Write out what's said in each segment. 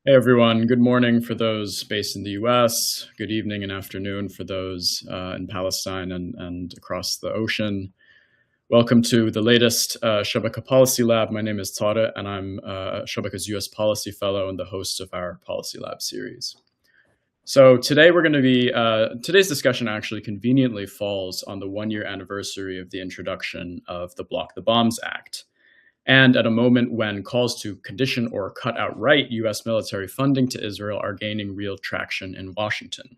Hey everyone, good morning for those based in the US, good evening and afternoon for those in Palestine and across the ocean. Welcome to the latest Shabaka Policy Lab. My name is Tariq and I'm Shabaka's US Policy Fellow and the host of our Policy Lab series. So today we're going to be, today's discussion actually conveniently falls on the 1-year anniversary of the introduction of the Block the Bombs Act, and at a moment when calls to condition or cut outright US military funding to Israel are gaining real traction in Washington.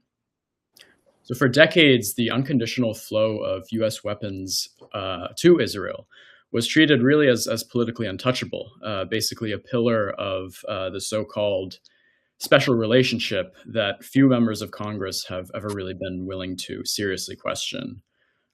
So for decades, the unconditional flow of US weapons to Israel was treated really as politically untouchable, basically a pillar of the so-called special relationship that few members of Congress have ever really been willing to seriously question.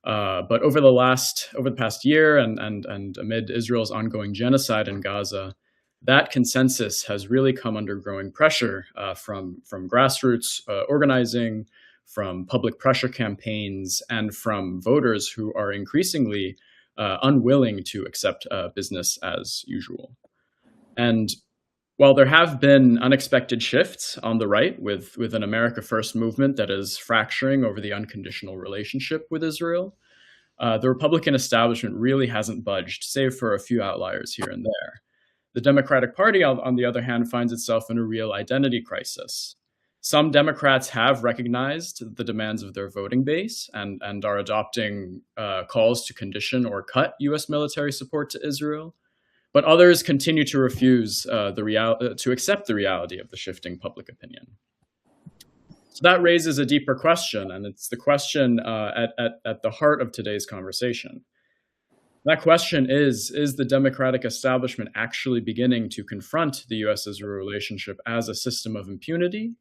But over the past year and amid Israel's ongoing genocide in Gaza, that consensus has really come under growing pressure from grassroots organizing, from public pressure campaigns, and from voters who are increasingly unwilling to accept business as usual. And while there have been unexpected shifts on the right with an America First movement that is fracturing over the unconditional relationship with Israel, the Republican establishment really hasn't budged, save for a few outliers here and there. The Democratic Party, on the other hand, finds itself in a real identity crisis. Some Democrats have recognized the demands of their voting base and are adopting calls to condition or cut US military support to Israel. But others continue to refuse to accept the reality of the shifting public opinion. So that raises a deeper question, and it's the question at the heart of today's conversation. That question is the Democratic establishment actually beginning to confront the US-Israel relationship as a system of impunity?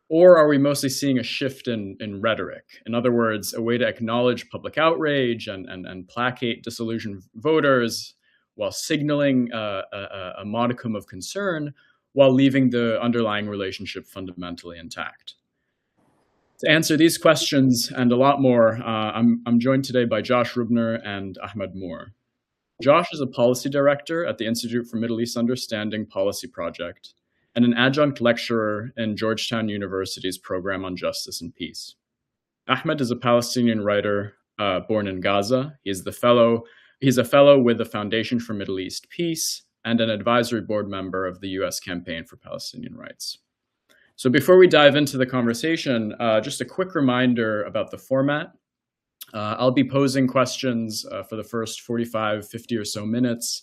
Or are we mostly seeing a shift in rhetoric? In other words, a way to acknowledge public outrage and placate disillusioned voters while signaling a modicum of concern while leaving the underlying relationship fundamentally intact. To answer these questions and a lot more, I'm joined today by Josh Ruebner and Ahmed Moor. Josh is a policy director at the Institute for Middle East Understanding Policy Project and an adjunct lecturer in Georgetown University's program on justice and peace. Ahmed is a Palestinian writer born in Gaza. He's a fellow with the Foundation for Middle East Peace and an advisory board member of the US Campaign for Palestinian Rights. So before we dive into the conversation, just a quick reminder about the format. I'll be posing questions for the first 45, 50 or so minutes,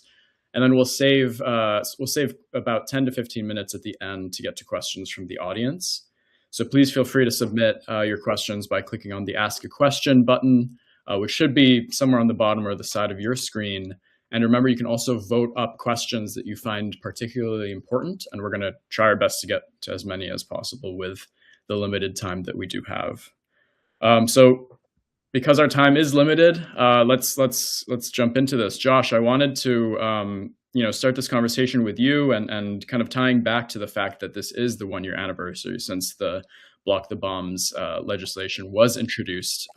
and then we'll save about 10 to 15 minutes at the end to get to questions from the audience. So please feel free to submit your questions by clicking on the Ask a Question button, which should be somewhere on the bottom or the side of your screen. And remember, you can also vote up questions that you find particularly important, and we're going to try our best to get to as many as possible with the limited time that we do have. So because our time is limited, let's jump into this. Josh, I wanted to start this conversation with you and kind of tying back to the fact that this is the 1-year anniversary since the Block the Bombs legislation was introduced.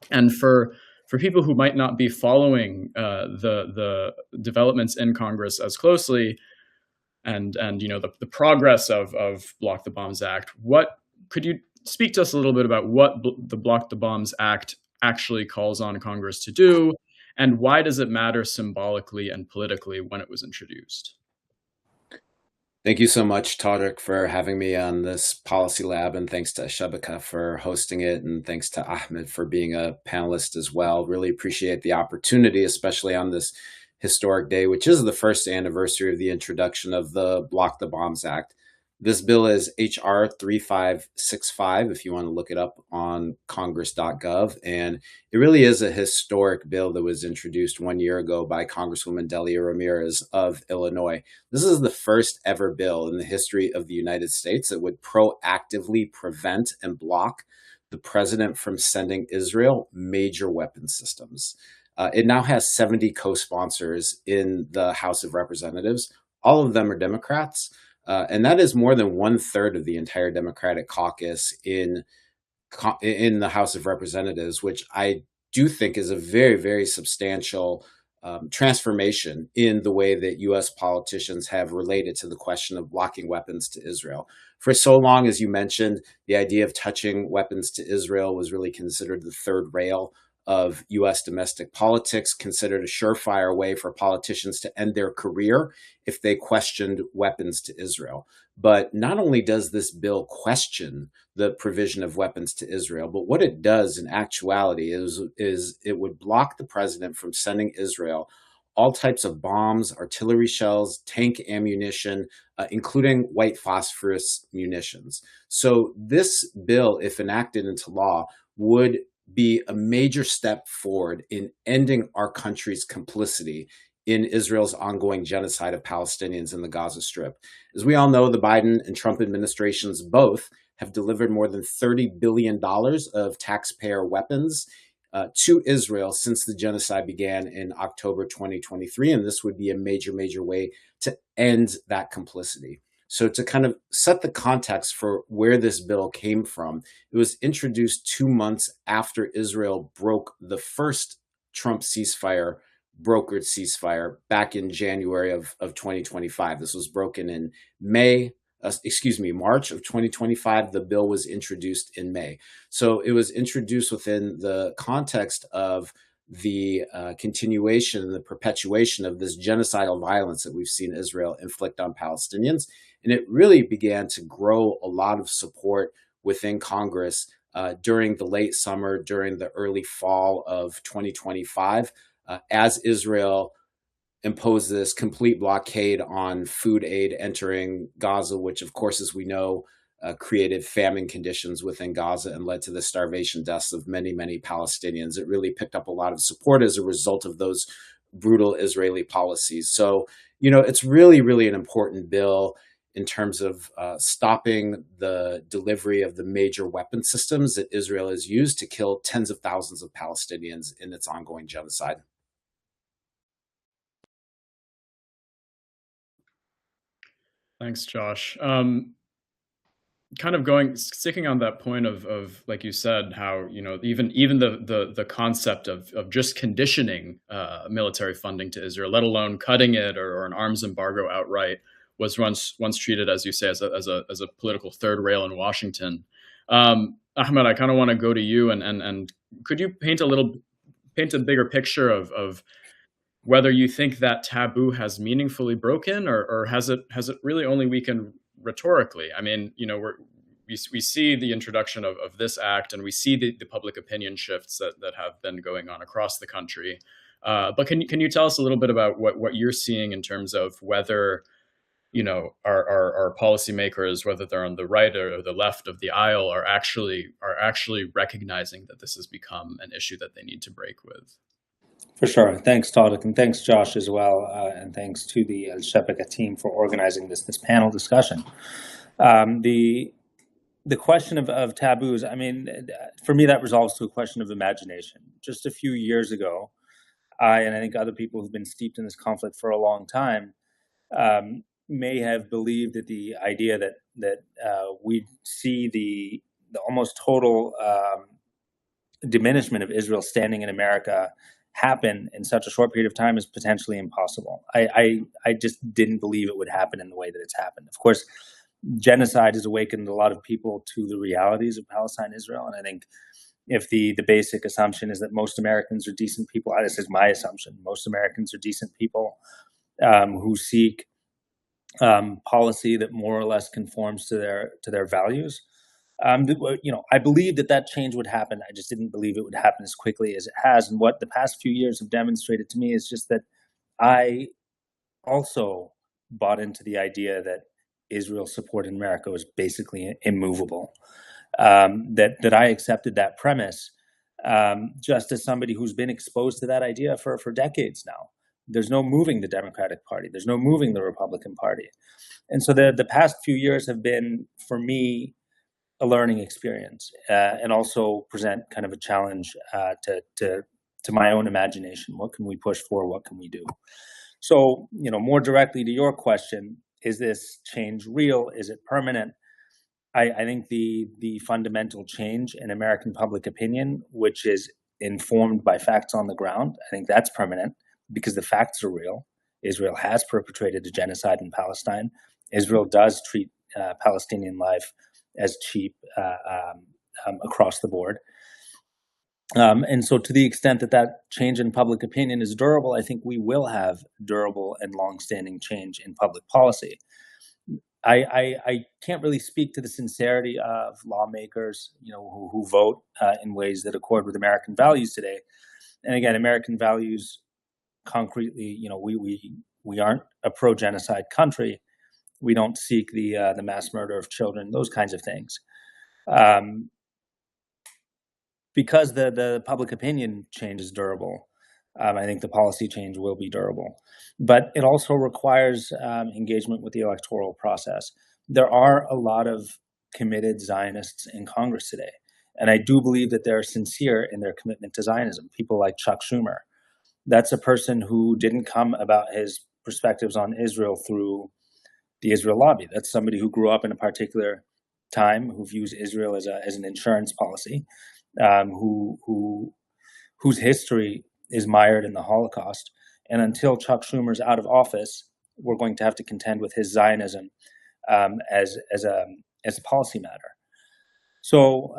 And for people who might not be following the developments in Congress as closely, and the progress of Block the Bombs Act, what could you speak to us a little bit about what the Block the Bombs Act actually calls on Congress to do, and why does it matter symbolically and politically when it was introduced? Thank you so much, Tariq, for having me on this policy lab, and thanks to Al-Shabaka for hosting it, and thanks to Ahmed for being a panelist as well. Really appreciate the opportunity, especially on this historic day, which is the first anniversary of the introduction of the Block the Bombs Act. This bill is HR 3565, if you want to look it up on congress.gov. And it really is a historic bill that was introduced 1 year ago by Congresswoman Delia Ramirez of Illinois. This is the first ever bill in the history of the United States that would proactively prevent and block the president from sending Israel major weapon systems. It now has 70 co-sponsors in the House of Representatives. All of them are Democrats. And that is more than 1/3 of the entire Democratic caucus in the House of Representatives, which I do think is a very, very substantial transformation in the way that U.S. politicians have related to the question of blocking weapons to Israel. For so long, as you mentioned, the idea of touching weapons to Israel was really considered the third rail of U.S. domestic politics, considered a surefire way for politicians to end their career if they questioned weapons to Israel. But not only does this bill question the provision of weapons to Israel, but what it does in actuality is it would block the president from sending Israel all types of bombs, artillery shells, tank ammunition, including white phosphorus munitions. So this bill, if enacted into law, would be a major step forward in ending our country's complicity in Israel's ongoing genocide of Palestinians in the Gaza Strip. As we all know, the Biden and Trump administrations both have delivered more than $30 billion of taxpayer weapons to Israel since the genocide began in October 2023. And this would be a major, major way to end that complicity. So to kind of set the context for where this bill came from, it was introduced 2 months after Israel broke the first Trump brokered ceasefire back in January of 2025. This was broken in March of 2025. The bill was introduced in May. So it was introduced within the context of the continuation and the perpetuation of this genocidal violence that we've seen Israel inflict on Palestinians. And it really began to grow a lot of support within Congress during the late summer, during the early fall of 2025, as Israel imposed this complete blockade on food aid entering Gaza, which, of course, as we know, created famine conditions within Gaza and led to the starvation deaths of many, many Palestinians. It really picked up a lot of support as a result of those brutal Israeli policies. So, it's really, really an important bill in terms of stopping the delivery of the major weapon systems that Israel has used to kill tens of thousands of Palestinians in its ongoing genocide. Thanks, Josh. Kind of sticking on that point of like you said, how even the concept of just conditioning military funding to Israel, let alone cutting it or an arms embargo outright, was once treated, as you say, as a political third rail in Washington. Ahmed, I kind of want to go to you and could you paint a bigger picture of whether you think that taboo has meaningfully broken, or has it really only weakened rhetorically? I mean, we see the introduction of this act, and we see the public opinion shifts that have been going on across the country. But can you tell us a little bit about what you're seeing in terms of whether our policymakers, whether they're on the right or the left of the aisle, are actually recognizing that this has become an issue that they need to break with? For sure. Thanks, Tariq, and thanks, Josh, as well. And thanks to the Al-Shabaka team for organizing this panel discussion. The question of taboos, I mean, for me, that resolves to a question of imagination. Just a few years ago, and I think other people who've been steeped in this conflict for a long time, may have believed that the idea that we'd see the almost total diminishment of Israel standing in America happen in such a short period of time is potentially impossible. I just didn't believe it would happen in the way that it's happened. Of course, genocide has awakened a lot of people to the realities of Palestine, Israel, and I think if the basic assumption is that most Americans are decent people, this is my assumption, most Americans are decent people who seek policy that more or less conforms to their values. I believe that change would happen. I just didn't believe it would happen as quickly as it has. And what the past few years have demonstrated to me is just that I also bought into the idea that Israel's support in America was basically immovable. That I accepted that premise just as somebody who's been exposed to that idea for decades now. There's no moving the Democratic Party. There's no moving the Republican Party. And so the past few years have been, for me, a learning experience, and also present kind of a challenge to my own imagination. What can we push for? What can we do? So, more directly to your question, is this change real? Is it permanent? I think the fundamental change in American public opinion, which is informed by facts on the ground, I think that's permanent. because the facts are real. Israel has perpetrated a genocide in Palestine. Israel does treat Palestinian life as cheap across the board. And so to the extent that that change in public opinion is durable, I think we will have durable and longstanding change in public policy. I can't really speak to the sincerity of lawmakers, who vote in ways that accord with American values today. And again, American values concretely, we aren't a pro-genocide country. We don't seek the mass murder of children, those kinds of things. Because the public opinion change is durable, I think the policy change will be durable. But it also requires engagement with the electoral process. There are a lot of committed Zionists in Congress today. And I do believe that they're sincere in their commitment to Zionism. People like Chuck Schumer. That's a person who didn't come about his perspectives on Israel through the Israel lobby. That's somebody who grew up in a particular time, who views Israel as an insurance policy, whose history is mired in the Holocaust. And until Chuck Schumer's out of office, we're going to have to contend with his Zionism as a policy matter. So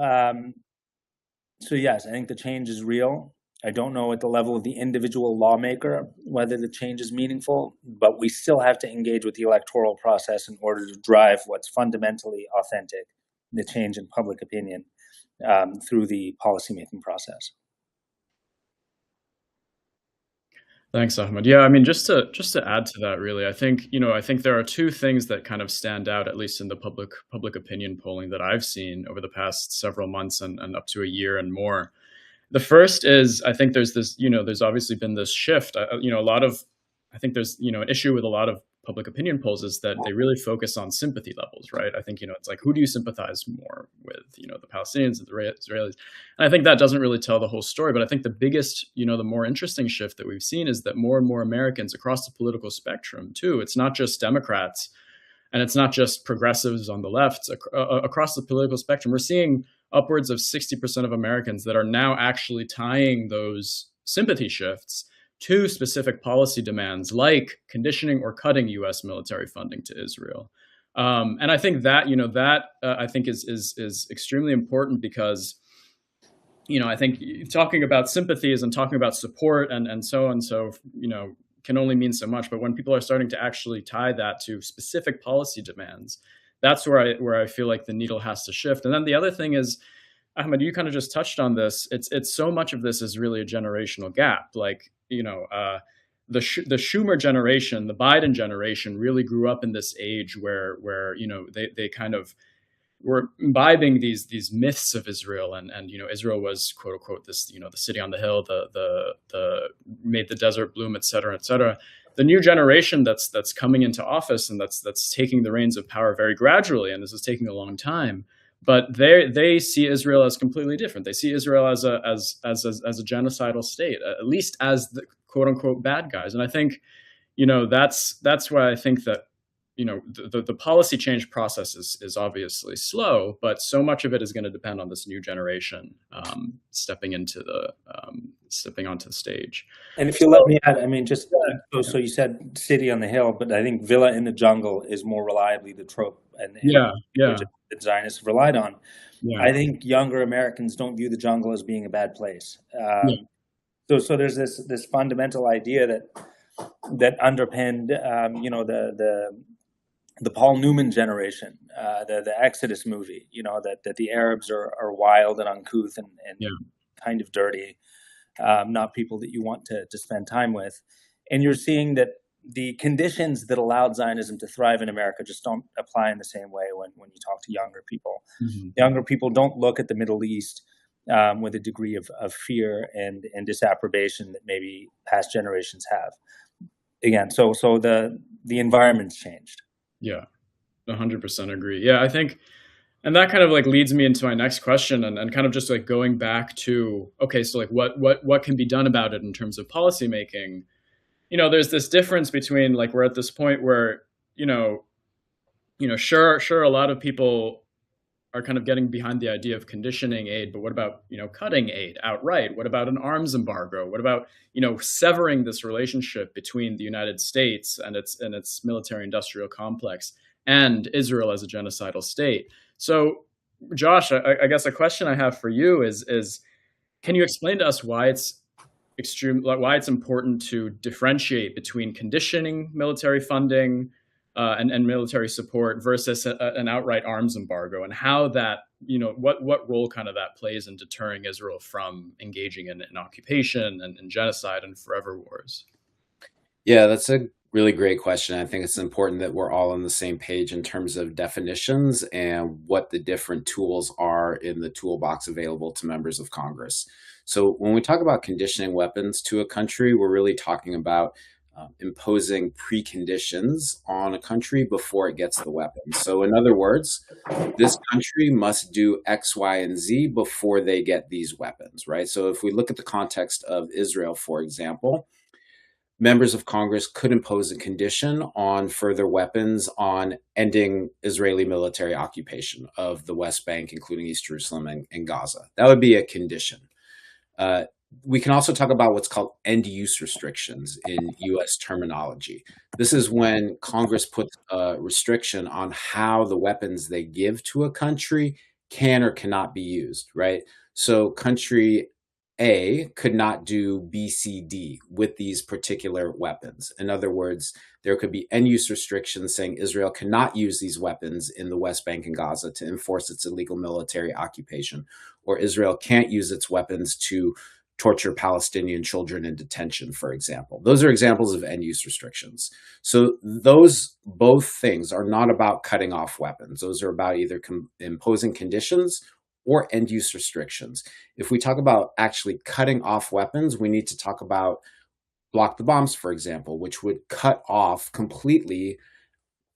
yes, I think the change is real. I don't know at the level of the individual lawmaker whether the change is meaningful, but we still have to engage with the electoral process in order to drive what's fundamentally authentic, the change in public opinion, through the policymaking process. Thanks, Ahmed. Yeah, I mean, just to add to that, really, I think there are two things that kind of stand out, at least in the public opinion polling that I've seen over the past several months and up to a year and more. The first is, I think there's this, there's obviously been this shift. I think there's, an issue with a lot of public opinion polls is that they really focus on sympathy levels, right? I think, it's like, who do you sympathize more with, the Palestinians and the Israelis? And I think that doesn't really tell the whole story. But I think the biggest, the more interesting shift that we've seen is that more and more Americans across the political spectrum, too, it's not just Democrats and it's not just progressives on the left, across the political spectrum, we're seeing upwards of 60% of Americans that are now actually tying those sympathy shifts to specific policy demands like conditioning or cutting U.S. military funding to Israel. And I think that, I think is extremely important because, I think talking about sympathies and talking about support and so on, can only mean so much. But when people are starting to actually tie that to specific policy demands, that's where I feel like the needle has to shift. And then the other thing is, Ahmed, you kind of just touched on this. It's so much of this is really a generational gap. Like, the Schumer generation, the Biden generation really grew up in this age where they kind of were imbibing these myths of Israel, and Israel was, quote unquote, this, the city on the hill, the made the desert bloom, et cetera, et cetera. The new generation that's coming into office and that's taking the reins of power very gradually, and this is taking a long time, but they see Israel as completely different. They see Israel as a genocidal state, at least as the quote unquote bad guys. And I think, that's why I think that, the policy change process is obviously slow, but so much of it is going to depend on this new generation stepping onto the stage. And if you let me add, I mean, so you said city on the hill, but I think villa in the jungle is more reliably the trope and that Zionists have relied on. Yeah. I think younger Americans don't view the jungle as being a bad place. So there's this fundamental idea that underpinned, the Paul Newman generation, the Exodus movie, that the Arabs are wild and uncouth and kind of dirty, not people that you want to spend time with. And you're seeing that the conditions that allowed Zionism to thrive in America just don't apply in the same way when you talk to younger people. Mm-hmm. Younger people don't look at the Middle East with a degree of fear and disapprobation that maybe past generations have. Again, so the environment's changed. Yeah, 100% agree. Yeah, I think, and that kind of like leads me into my next question and kind of just like going back to, okay, so like what can be done about it in terms of policymaking? There's this difference between like, we're at this point where, sure, a lot of people are kind of getting behind the idea of conditioning aid, but what about, cutting aid outright? What about an arms embargo? What about, severing this relationship between the United States and its military industrial complex and Israel as a genocidal state? So, Josh, I guess a question I have for you is can you explain to us why it's important to differentiate between conditioning military funding and military support versus an outright arms embargo, and how that, what role kind of that plays in deterring Israel from engaging in occupation and genocide and forever wars? Yeah, that's a really great question. I think it's important that we're all on the same page in terms of definitions and what the different tools are in the toolbox available to members of Congress. So when we talk about conditioning weapons to a country, we're really talking about imposing preconditions on a country before it gets the weapons. So in other words, this country must do X, Y, and Z before they get these weapons, right? So if we look at the context of Israel, for example, members of Congress could impose a condition on further weapons on ending Israeli military occupation of the West Bank, including East Jerusalem and Gaza. That would be a condition. We can also talk about what's called end-use restrictions in U.S. terminology. This is when Congress puts a restriction on how the weapons they give to a country can or cannot be used, right? So country A could not do B, C, D with these particular weapons. In other words, there could be end-use restrictions saying Israel cannot use these weapons in the West Bank and Gaza to enforce its illegal military occupation, or Israel can't use its weapons to torture Palestinian children in detention, for example. Those are examples of end-use restrictions. So those both things are not about cutting off weapons. Those are about either imposing conditions or end-use restrictions. If we talk about actually cutting off weapons, we need to talk about block the bombs, for example, which would cut off completely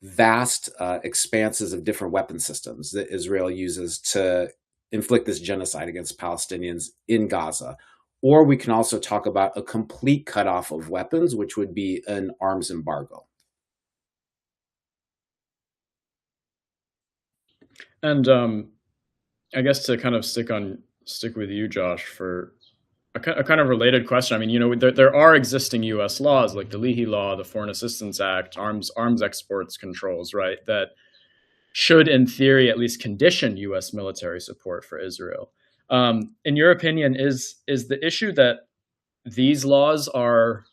vast expanses of different weapon systems that Israel uses to inflict this genocide against Palestinians in Gaza. Or we can also talk about a complete cutoff of weapons, which would be an arms embargo. And I guess to kind of stick with you, Josh, for a kind of related question. I mean, there are existing U.S. laws like the Leahy Law, the Foreign Assistance Act, arms exports controls, right, that should, in theory, at least condition U.S. military support for Israel. In your opinion, is the issue that these laws are,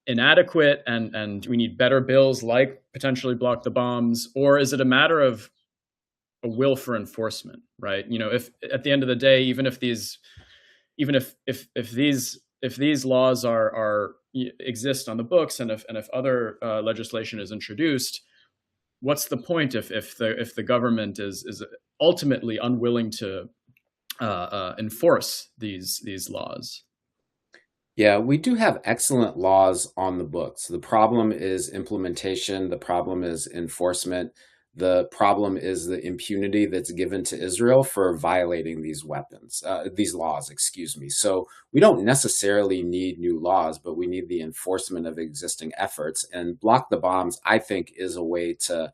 inadequate and we need better bills like potentially block the bombs, or is it a matter of a will for enforcement, right? If at the end of the day, even if these laws are exist on the books, and if other legislation is introduced, what's the point if the government is ultimately unwilling to enforce these laws? Yeah, we do have excellent laws on the books. The problem is implementation. The problem is enforcement. The problem is the impunity that's given to Israel for violating these laws, excuse me. So we don't necessarily need new laws, but we need the enforcement of existing efforts. And block the bombs, I think, is a way to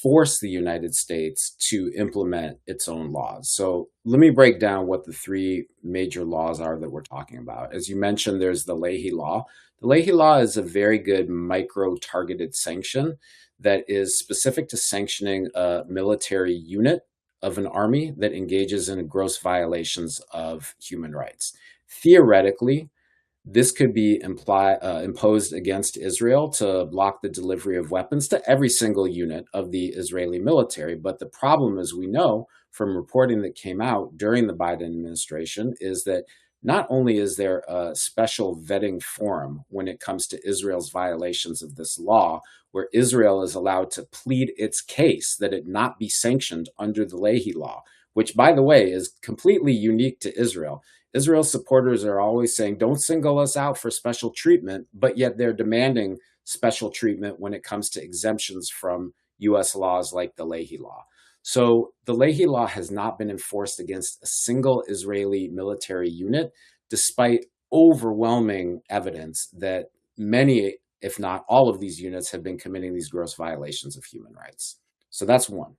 force the United States to implement its own laws. So let me break down what the three major laws are that we're talking about. As you mentioned, there's the Leahy Law. The Leahy Law is a very good micro-targeted sanction that is specific to sanctioning a military unit of an army that engages in gross violations of human rights. Theoretically, this could be imposed against Israel to block the delivery of weapons to every single unit of the Israeli military. But the problem, as we know from reporting that came out during the Biden administration, is that not only is there a special vetting forum when it comes to Israel's violations of this law, where Israel is allowed to plead its case that it not be sanctioned under the Leahy Law, which, by the way, is completely unique to Israel. Israel's supporters are always saying, don't single us out for special treatment, but yet they're demanding special treatment when it comes to exemptions from U.S. laws like the Leahy Law. So the Leahy Law has not been enforced against a single Israeli military unit, despite overwhelming evidence that many, if not all of these units have been committing these gross violations of human rights. So that's one.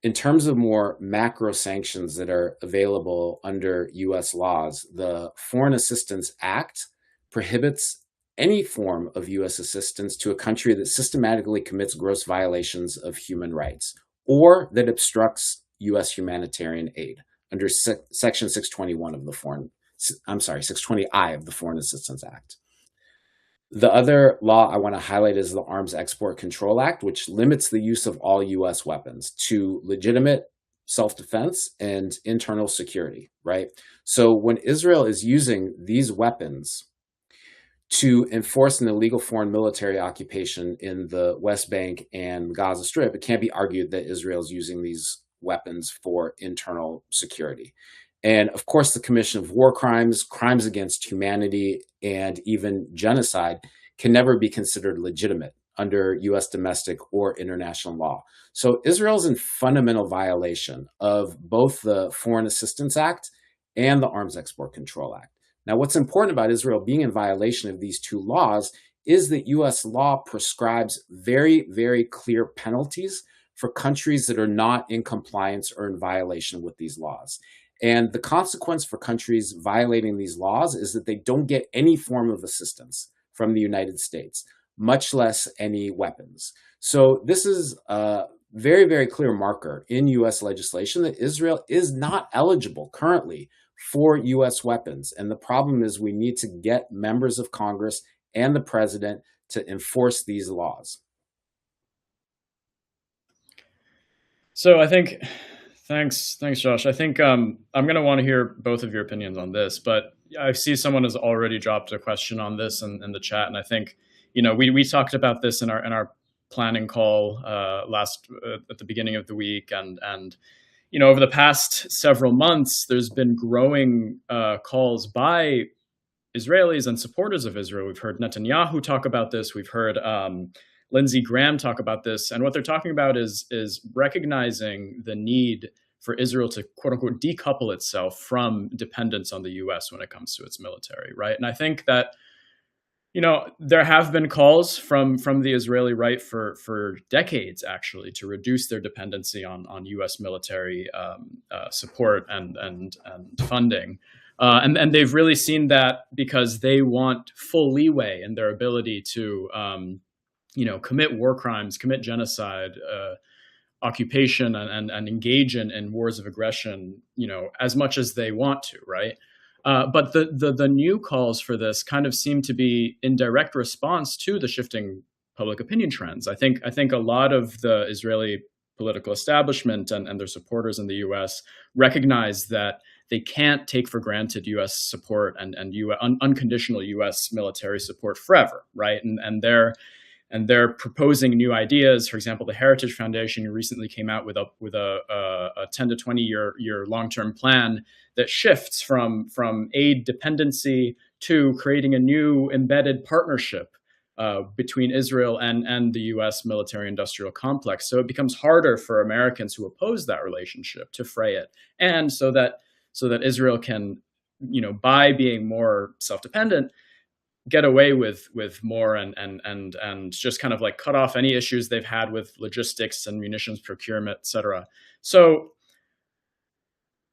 in terms of more macro sanctions that are available under US laws, the Foreign Assistance Act prohibits any form of US assistance to a country that systematically commits gross violations of human rights or that obstructs US humanitarian aid under Section 621 of the 620I of the Foreign Assistance Act. The other law I want to highlight is the Arms Export Control Act, which limits the use of all US weapons to legitimate self-defense and internal security, right? So when Israel is using these weapons to enforce an illegal foreign military occupation in the West Bank and Gaza Strip, it can't be argued that Israel is using these weapons for internal security. And of course, the commission of war crimes, crimes against humanity, and even genocide can never be considered legitimate under US domestic or international law. So Israel's in fundamental violation of both the Foreign Assistance Act and the Arms Export Control Act. Now, what's important about Israel being in violation of these two laws is that US law prescribes very, very clear penalties for countries that are not in compliance or in violation with these laws. And the consequence for countries violating these laws is that they don't get any form of assistance from the United States, much less any weapons. So this is a very, very clear marker in US legislation that Israel is not eligible currently for US weapons. And the problem is we need to get members of Congress and the president to enforce these laws. So I think, thanks, Josh. I think I'm going to want to hear both of your opinions on this, but I see someone has already dropped a question on this in the chat, and I think, we talked about this in our planning call at the beginning of the week, and over the past several months, there's been growing calls by Israelis and supporters of Israel. We've heard Netanyahu talk about this. We've heard Lindsey Graham talk about this. And what they're talking about is recognizing the need for Israel to, quote unquote, decouple itself from dependence on the US when it comes to its military, right? And I think that, there have been calls from the Israeli right for decades, actually, to reduce their dependency on US military support and funding. And they've really seen that because they want full leeway in their ability to commit war crimes, commit genocide, occupation, and engage in wars of aggression, as much as they want to, right? But the new calls for this kind of seem to be in direct response to the shifting public opinion trends. I think a lot of the Israeli political establishment and their supporters in the U.S. recognize that they can't take for granted U.S. support and unconditional U.S. military support forever, right? And they're proposing new ideas. For example, the Heritage Foundation recently came out with a 10 to 20 year long-term plan that shifts from aid dependency to creating a new embedded partnership between Israel and the U.S. military-industrial complex. So it becomes harder for Americans who oppose that relationship to fray it, and so that Israel can, by being more self-dependent, get away with more and just kind of like cut off any issues they've had with logistics and munitions procurement, et cetera. So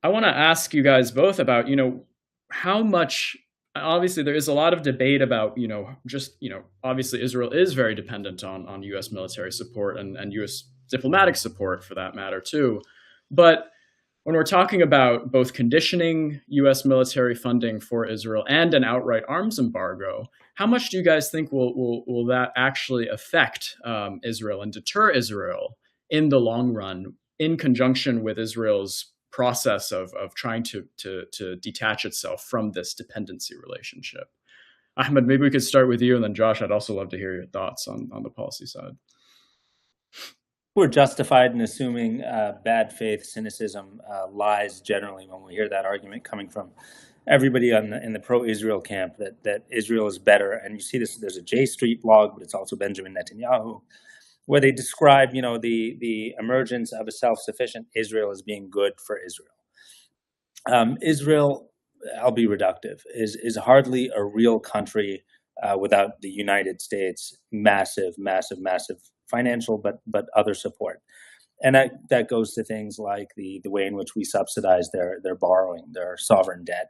I want to ask you guys both about, how much, obviously there is a lot of debate about, obviously Israel is very dependent on US military support and US diplomatic support for that matter too. But when we're talking about both conditioning US military funding for Israel and an outright arms embargo, how much do you guys think will that actually affect Israel and deter Israel in the long run, in conjunction with Israel's process of trying to detach itself from this dependency relationship? Ahmed, maybe we could start with you, and then Josh, I'd also love to hear your thoughts on the policy side. We're justified in assuming bad faith, cynicism, lies generally when we hear that argument coming from everybody in the pro-Israel camp that Israel is better. And you see this, there's a J Street blog, but it's also Benjamin Netanyahu, where they describe, the emergence of a self-sufficient Israel as being good for Israel. Israel, I'll be reductive, is hardly a real country without the United States' massive financial, but other support. And that goes to things like the way in which we subsidize their borrowing, their sovereign debt,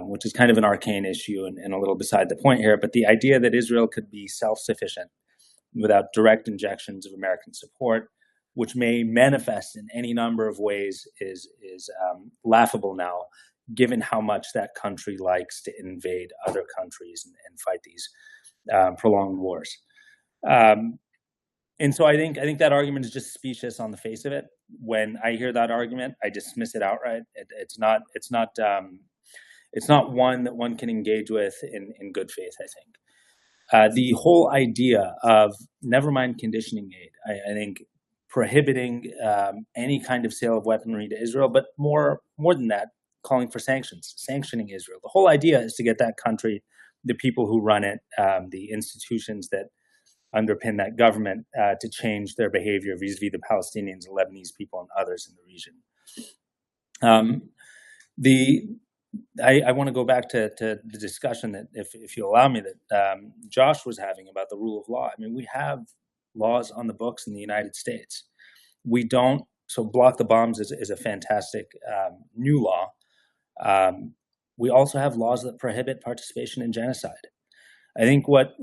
which is kind of an arcane issue and a little beside the point here. But the idea that Israel could be self-sufficient without direct injections of American support, which may manifest in any number of ways, is laughable now, given how much that country likes to invade other countries and fight these prolonged wars. And so I think that argument is just specious on the face of it. When I hear that argument, I dismiss it outright. It's not one that one can engage with in good faith, I think. The whole idea of, never mind conditioning aid, I think prohibiting any kind of sale of weaponry to Israel, but more than that, calling for sanctions, sanctioning Israel. The whole idea is to get that country, the people who run it, the institutions that underpin that government, to change their behavior vis-a-vis the Palestinians, the Lebanese people, and others in the region. I want to go back to the discussion that, if you allow me, that Josh was having about the rule of law. I mean, we have laws on the books in the United States. We don't. So block the bombs is a fantastic new law. We also have laws that prohibit participation in genocide. I think what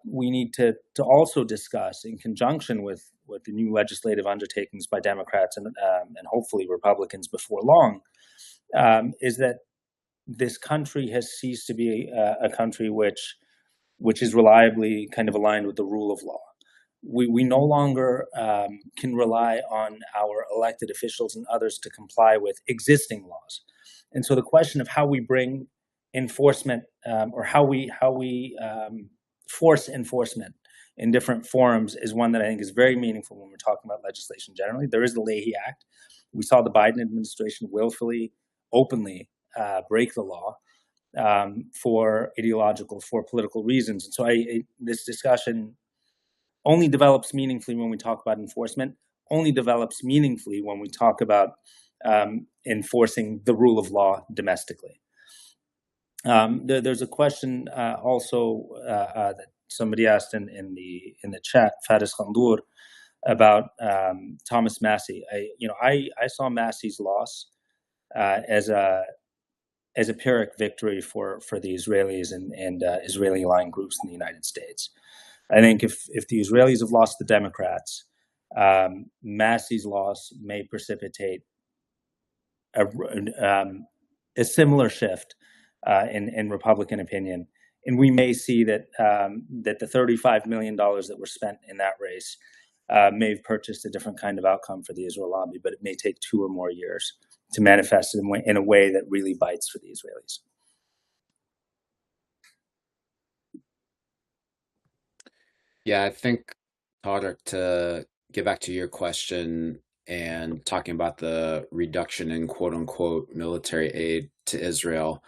we need to also discuss, in conjunction with the new legislative undertakings by Democrats and hopefully Republicans before long, is that this country has ceased to be a country which is reliably kind of aligned with the rule of law. We no longer can rely on our elected officials and others to comply with existing laws. And so the question of how we bring enforcement, or how we force enforcement in different forums, is one that I think is very meaningful when we're talking about legislation generally. There is the Leahy Act. We saw the Biden administration willfully, openly break the law for political reasons. And so this discussion only develops meaningfully when we talk about enforcement, only develops meaningfully when we talk about enforcing the rule of law domestically. There's a question also that somebody asked in the chat, Faris Khandour, about Thomas Massie. I saw Massie's loss as a Pyrrhic victory for the Israelis and Israeli-aligned groups in the United States. I think if the Israelis have lost the Democrats, Massie's loss may precipitate a similar shift in Republican opinion, and we may see that the $35 million that were spent in that race may have purchased a different kind of outcome for the Israel lobby, but it may take 2 or more years to manifest in a way that really bites for the Israelis. Yeah, I think, Tariq, to get back to your question and talking about the reduction in quote unquote military aid to Israel,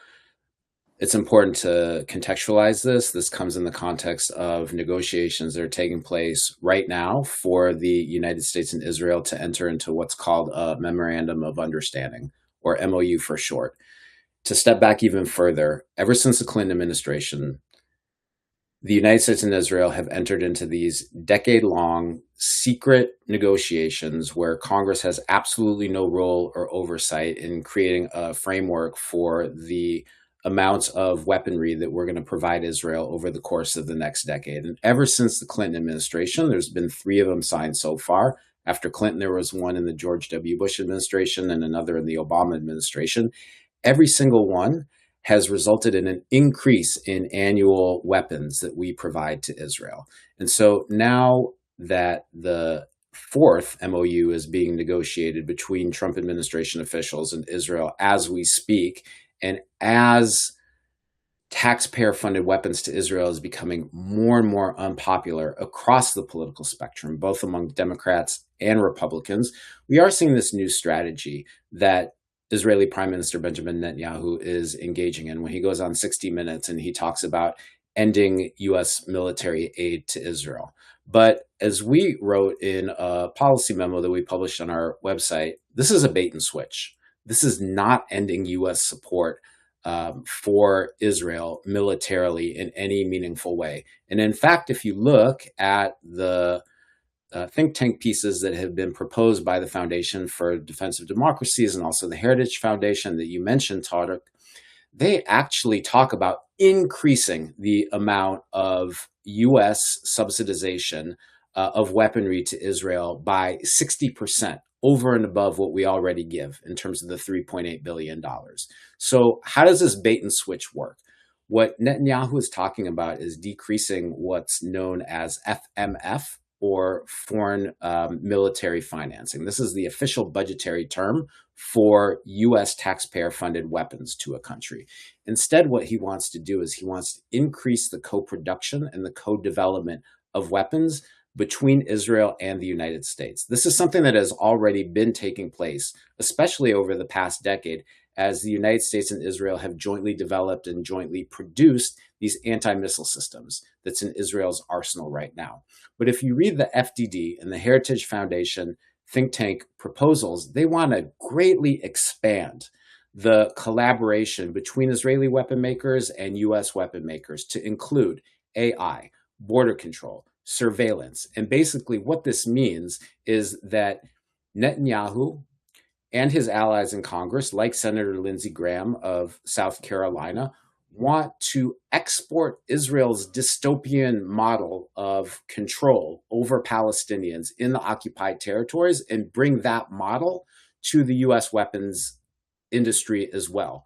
it's important to contextualize this. This comes in the context of negotiations that are taking place right now for the United States and Israel to enter into what's called a Memorandum of Understanding, or MOU for short. To step back even further, ever since the Clinton administration, the United States and Israel have entered into these decade-long secret negotiations where Congress has absolutely no role or oversight in creating a framework for the amounts of weaponry that we're going to provide Israel over the course of the next decade. And ever since the Clinton administration, there's been 3 of them signed so far. After Clinton, there was one in the George W. Bush administration and another in the Obama administration. Every single one has resulted in an increase in annual weapons that we provide to Israel. And so now that the 4th MOU is being negotiated between Trump administration officials and Israel as we speak, and as taxpayer-funded weapons to Israel is becoming more and more unpopular across the political spectrum, both among Democrats and Republicans, we are seeing this new strategy that Israeli Prime Minister Benjamin Netanyahu is engaging in when he goes on 60 Minutes and he talks about ending U.S. military aid to Israel. But as we wrote in a policy memo that we published on our website, this is a bait and switch. This is not ending U.S. support for Israel militarily in any meaningful way. And in fact, if you look at the think tank pieces that have been proposed by the Foundation for Defense of Democracies and also the Heritage Foundation that you mentioned, Tariq, they actually talk about increasing the amount of U.S. subsidization of weaponry to Israel by 60% over and above what we already give in terms of the $3.8 billion. So how does this bait and switch work? What Netanyahu is talking about is decreasing what's known as FMF, or foreign military financing. This is the official budgetary term for U.S. taxpayer-funded weapons to a country. Instead, what he wants to do is he wants to increase the co-production and the co-development of weapons between Israel and the United States. This is something that has already been taking place, especially over the past decade, as the United States and Israel have jointly developed and jointly produced these anti-missile systems that's in Israel's arsenal right now. But if you read the FDD and the Heritage Foundation think tank proposals, they want to greatly expand the collaboration between Israeli weapon makers and US weapon makers to include AI, border control, surveillance. And basically what this means is that Netanyahu and his allies in Congress, like Senator Lindsey Graham of South Carolina, want to export Israel's dystopian model of control over Palestinians in the occupied territories and bring that model to the US weapons industry as well,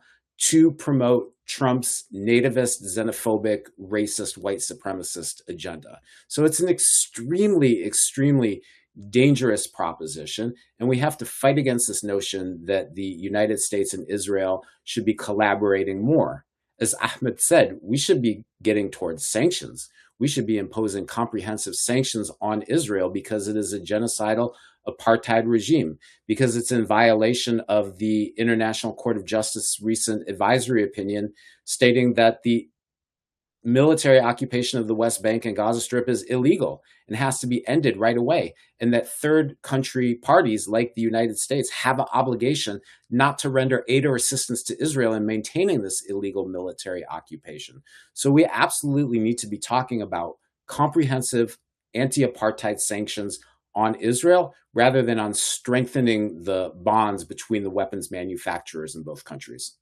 to promote Trump's nativist, xenophobic, racist, white supremacist agenda. So it's an extremely, extremely dangerous proposition, and we have to fight against this notion that the United States and Israel should be collaborating more. As Ahmed said, we should be getting towards sanctions. We should be imposing comprehensive sanctions on Israel because it is a genocidal apartheid regime, because it's in violation of the International Court of Justice's recent advisory opinion stating that the military occupation of the West Bank and Gaza Strip is illegal and has to be ended right away, and that third country parties like the United States have an obligation not to render aid or assistance to Israel in maintaining this illegal military occupation. So we absolutely need to be talking about comprehensive anti-apartheid sanctions on Israel rather than on strengthening the bonds between the weapons manufacturers in both countries.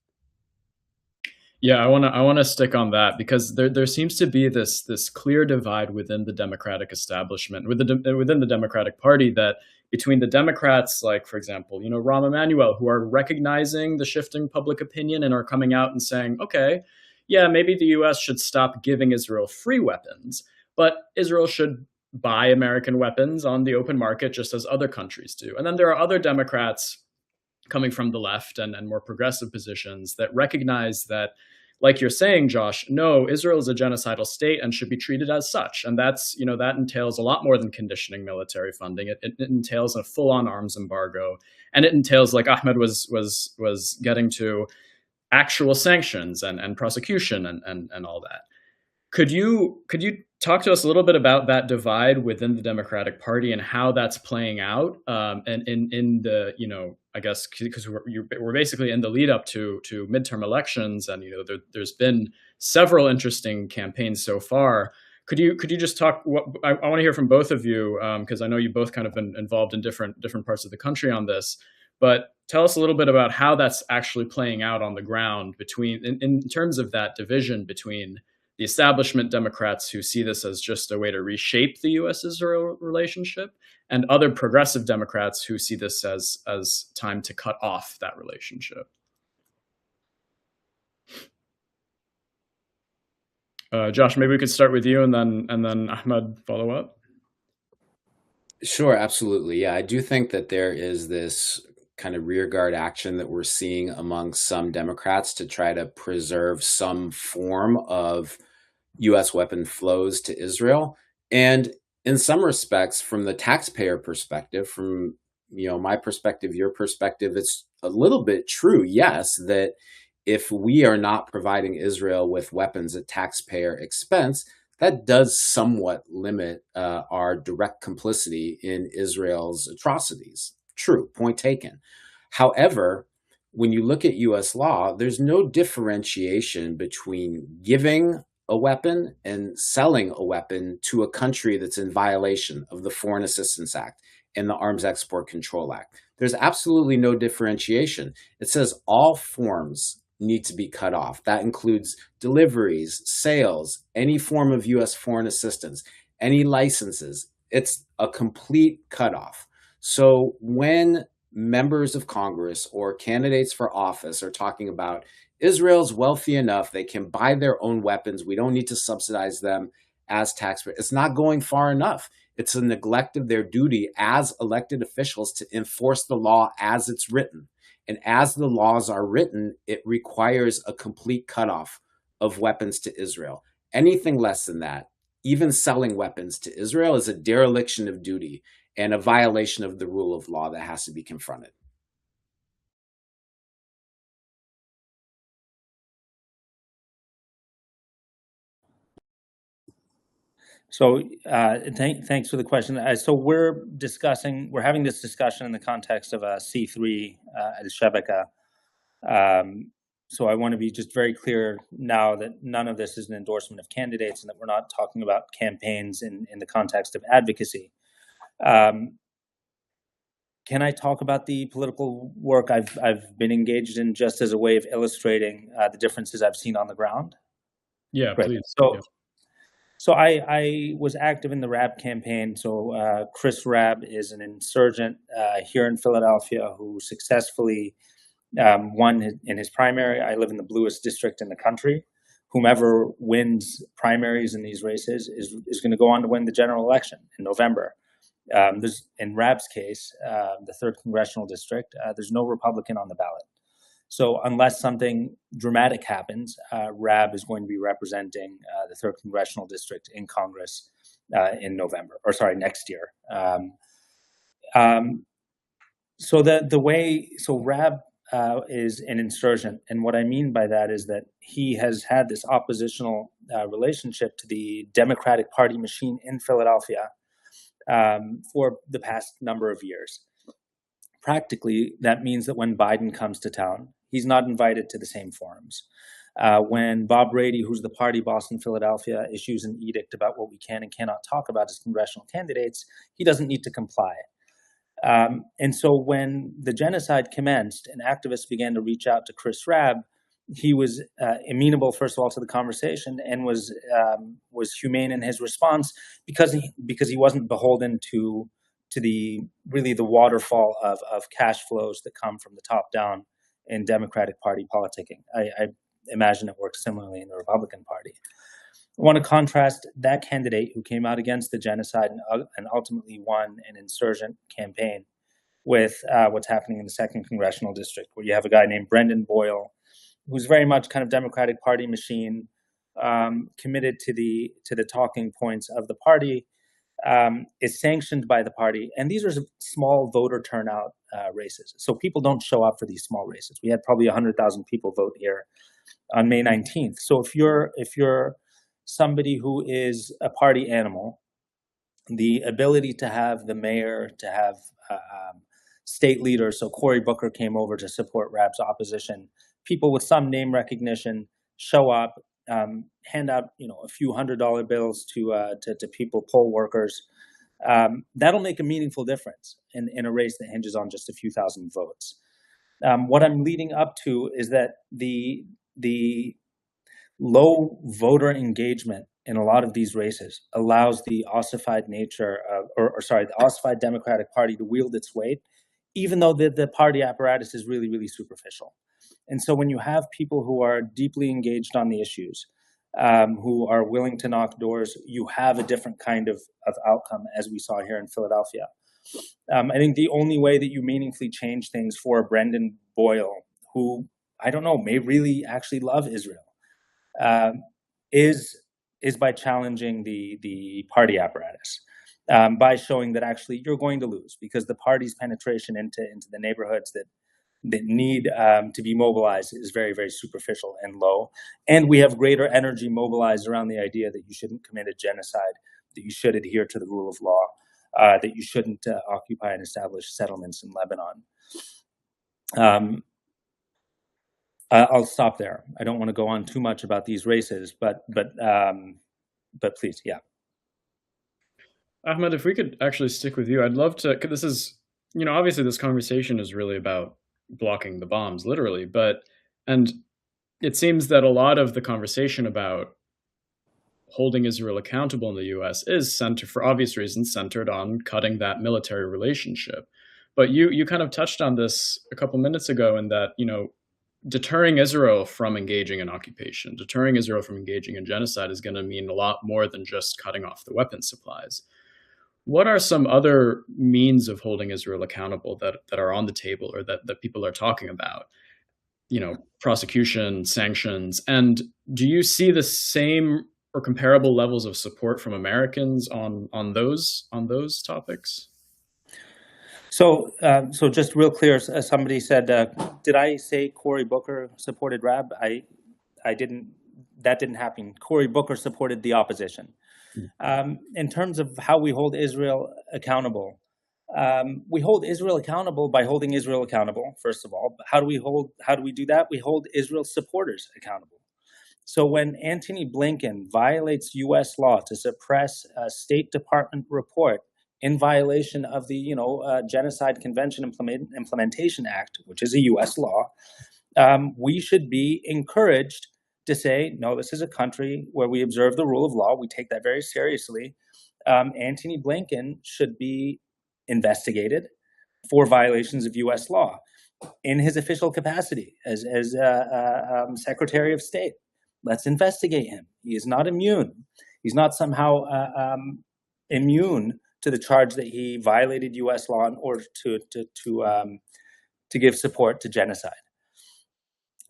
Yeah, I want to stick on that because there seems to be this clear divide within the Democratic establishment, within the Democratic Party, that between the Democrats, like for example, Rahm Emanuel, who are recognizing the shifting public opinion and are coming out and saying, okay, yeah, maybe the U.S. should stop giving Israel free weapons, but Israel should buy American weapons on the open market just as other countries do. And then there are other Democrats coming from the left and more progressive positions that recognize that, like you're saying, Josh, no, Israel is a genocidal state and should be treated as such. And that's, that entails a lot more than conditioning military funding. It entails a full-on arms embargo. And it entails, like Ahmed was getting to, actual sanctions and prosecution and all that. Could you talk to us a little bit about that divide within the Democratic Party and how that's playing out? And in the, I guess, because we're basically in the lead up to midterm elections, and there's been several interesting campaigns so far. Could you just talk? I want to hear from both of you because I know you both kind of been involved in different parts of the country on this. But tell us a little bit about how that's actually playing out on the ground in terms of that division between the establishment Democrats who see this as just a way to reshape the U.S.-Israel relationship, and other progressive Democrats who see this as time to cut off that relationship. Josh, maybe we could start with you and then Ahmed follow up. Sure, absolutely. Yeah, I do think that there is this kind of rearguard action that we're seeing among some Democrats to try to preserve some form of U.S. weapon flows to Israel. And in some respects, from the taxpayer perspective, from my perspective, your perspective, it's a little bit true, yes, that if we are not providing Israel with weapons at taxpayer expense, that does somewhat limit our direct complicity in Israel's atrocities. True, point taken. However, when you look at U.S. law, there's no differentiation between giving a weapon and selling a weapon to a country that's in violation of the Foreign Assistance Act and the Arms Export Control Act. There's absolutely no differentiation. It says all forms need to be cut off. That includes deliveries, sales, any form of US foreign assistance, any licenses. It's a complete cutoff. So when members of Congress or candidates for office are talking about Israel's wealthy enough, they can buy their own weapons, we don't need to subsidize them as taxpayers, it's not going far enough. It's a neglect of their duty as elected officials to enforce the law as it's written. And as the laws are written, it requires a complete cutoff of weapons to Israel. Anything less than that, even selling weapons to Israel, is a dereliction of duty and a violation of the rule of law that has to be confronted. So thanks for the question. So we're having this discussion in the context of a C3 Al-Shabaka. So I want to be just very clear now that none of this is an endorsement of candidates and that we're not talking about campaigns in the context of advocacy. Can I talk about the political work I've been engaged in just as a way of illustrating the differences I've seen on the ground? Yeah, Great. please. So I was active in the RAB campaign. So Chris Rabb is an insurgent here in Philadelphia who successfully won in his primary. I live in the bluest district in the country. Whomever wins primaries in these races is going to go on to win the general election in November. In Rab's case, the 3rd congressional district, there's no Republican on the ballot. So unless something dramatic happens, Rab is going to be representing the 3rd congressional district in Congress in next year. So Rab is an insurgent, and what I mean by that is that he has had this oppositional relationship to the Democratic Party machine in Philadelphia for the past number of years. Practically, that means that when Biden comes to town, he's not invited to the same forums. When Bob Brady, who's the party boss in Philadelphia, issues an edict about what we can and cannot talk about as congressional candidates, he doesn't need to comply. And so when the genocide commenced and activists began to reach out to Chris Rabb, he was amenable, first of all, to the conversation and was humane in his response because he wasn't beholden to the waterfall of cash flows that come from the top down in Democratic Party politicking. I imagine it works similarly in the Republican Party. I want to contrast that candidate who came out against the genocide and ultimately won an insurgent campaign with what's happening in the 2nd congressional district, where you have a guy named Brendan Boyle, who's very much kind of Democratic Party machine, committed to the talking points of the party, is sanctioned by the party. And these are small voter turnout races. So people don't show up for these small races. We had probably 100,000 people vote here on May 19th. So if you're somebody who is a party animal, the ability to have the mayor, to have state leaders, so Cory Booker came over to support Rab's opposition, people with some name recognition show up, hand out a few $100 bills to people, poll workers. That'll make a meaningful difference in a race that hinges on just a few thousand votes. What I'm leading up to is that the low voter engagement in a lot of these races allows the ossified nature of, the ossified Democratic Party to wield its weight, even though the party apparatus is really, really superficial. And so when you have people who are deeply engaged on the issues, who are willing to knock doors, you have a different kind of outcome, as we saw here in Philadelphia. I think the only way that you meaningfully change things for Brendan Boyle, who, I don't know, may really actually love Israel, is by challenging the party apparatus, by showing that actually you're going to lose because the party's penetration into the neighborhoods that need to be mobilized is very, very superficial and low. And we have greater energy mobilized around the idea that you shouldn't commit a genocide, that you should adhere to the rule of law, that you shouldn't occupy and establish settlements in Lebanon. I'll stop there. I don't want to go on too much about these races, but please, yeah. Ahmed, if we could actually stick with you, I'd love to. 'Cause this is, obviously this conversation is really about blocking the bombs, literally, and it seems that a lot of the conversation about holding Israel accountable in the US is centered, for obvious reasons, centered on cutting that military relationship. But you kind of touched on this a couple minutes ago in that, deterring Israel from engaging in occupation, deterring Israel from engaging in genocide is going to mean a lot more than just cutting off the weapons supplies. What are some other means of holding Israel accountable that are on the table or that people are talking about? Prosecution, sanctions, and do you see the same or comparable levels of support from Americans on those topics? So just real clear, somebody said, did I say Cory Booker supported Rab? I didn't. That didn't happen. Cory Booker supported the opposition. In terms of how we hold Israel accountable, we hold Israel accountable by holding Israel accountable, first of all. How do we do that? We hold Israel's supporters accountable. So when Antony Blinken violates U.S. law to suppress a State Department report in violation of the Genocide Convention Implementation Act, which is a U.S. law, we should be encouraged to say, no, this is a country where we observe the rule of law. We take that very seriously. Antony Blinken should be investigated for violations of U.S. law in his official capacity as Secretary of State. Let's investigate him. He is not immune. He's not somehow immune to the charge that he violated U.S. law in order to give support to genocide.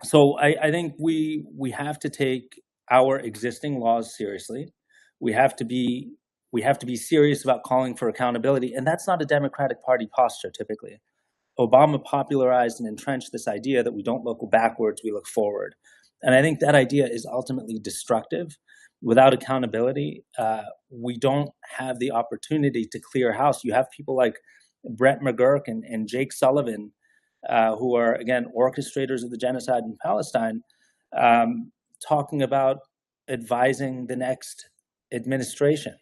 So I think we have to take our existing laws seriously. We have to be serious about calling for accountability, and that's not a Democratic Party posture typically. Obama popularized and entrenched this idea that we don't look backwards, we look forward. And I think that idea is ultimately destructive. Without accountability, we don't have the opportunity to clear house. You have people like Brett McGurk and Jake Sullivan, who are, again, orchestrators of the genocide in Palestine, talking about advising the next administration.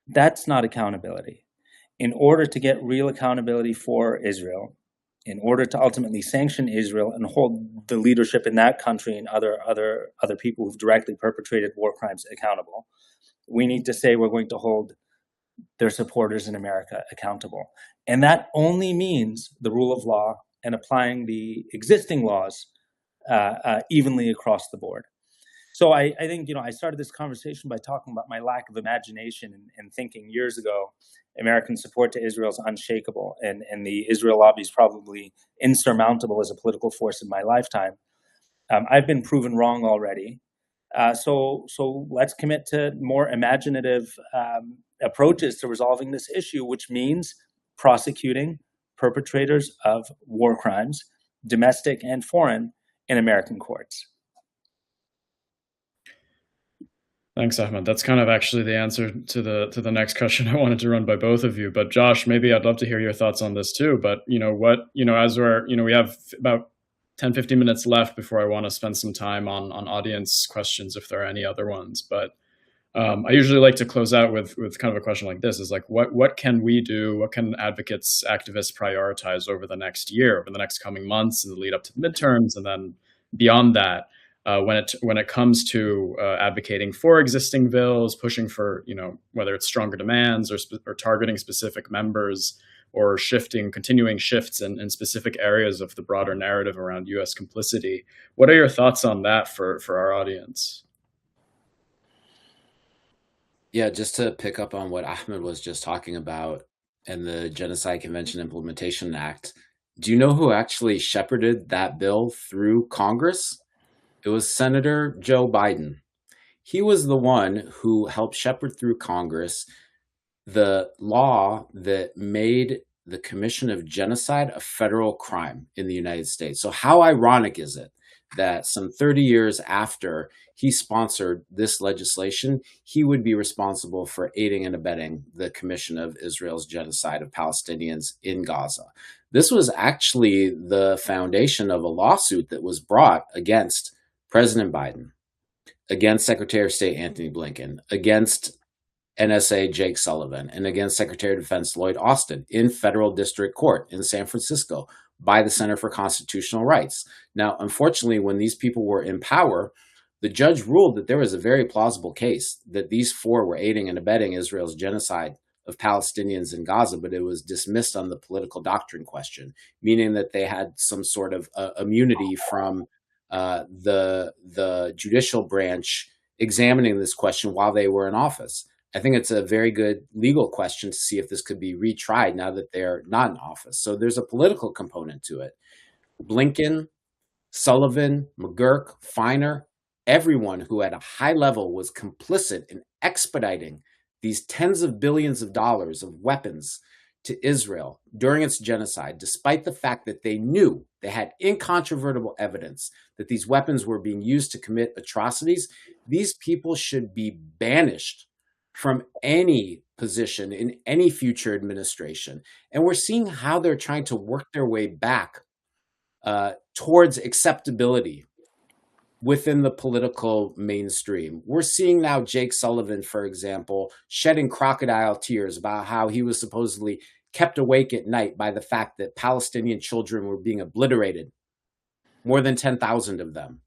That's not accountability. In order to get real accountability for Israel, in order to ultimately sanction Israel and hold the leadership in that country and other people who've directly perpetrated war crimes accountable, we need to say we're going to hold their supporters in America accountable. And that only means the rule of law and applying the existing laws evenly across the board. So I think, I started this conversation by talking about my lack of imagination and thinking years ago, American support to Israel is unshakable, and the Israel lobby is probably insurmountable as a political force in my lifetime. I've been proven wrong already. So let's commit to more imaginative approaches to resolving this issue, which means prosecuting perpetrators of war crimes, domestic and foreign, in American courts. Thanks, Ahmed. That's kind of actually the answer to the next question I wanted to run by both of you. But Josh, maybe I'd love to hear your thoughts on this too. But as we have about 10, 15 minutes left before I want to spend some time on audience questions if there are any other ones. But I usually like to close out with kind of a question like this: is like, what can we do? What can advocates, activists prioritize over the next year, over the next coming months, in the lead up to the midterms, and then beyond that? When it comes to advocating for existing bills, pushing for whether it's stronger demands or targeting specific members or continuing shifts in specific areas of the broader narrative around U.S. complicity. What are your thoughts on that for our audience? Yeah, just to pick up on what Ahmed was just talking about and the Genocide Convention Implementation Act, do you know who actually shepherded that bill through Congress? It was Senator Joe Biden. He was the one who helped shepherd through Congress the law that made the commission of genocide a federal crime in the United States. So how ironic is it that some 30 years after he sponsored this legislation, he would be responsible for aiding and abetting the commission of Israel's genocide of Palestinians in Gaza? This was actually the foundation of a lawsuit that was brought against President Biden, against Secretary of State Antony Blinken, against NSA Jake Sullivan, and against Secretary of Defense Lloyd Austin in federal district court in San Francisco by the Center for Constitutional Rights. Now, unfortunately, when these people were in power, the judge ruled that there was a very plausible case that these four were aiding and abetting Israel's genocide of Palestinians in Gaza, but it was dismissed on the political doctrine question, meaning that they had some sort of immunity from the judicial branch examining this question while they were in office. I think it's a very good legal question to see if this could be retried now that they're not in office. So there's a political component to it. Blinken, Sullivan, McGurk, Feiner, everyone who at a high level was complicit in expediting these tens of billions of dollars of weapons to Israel during its genocide, despite the fact that they knew they had incontrovertible evidence that these weapons were being used to commit atrocities, these people should be banished from any position in any future administration. And we're seeing how they're trying to work their way back towards acceptability within the political mainstream. We're seeing now Jake Sullivan, for example, shedding crocodile tears about how he was supposedly kept awake at night by the fact that Palestinian children were being obliterated, more than 10,000 of them.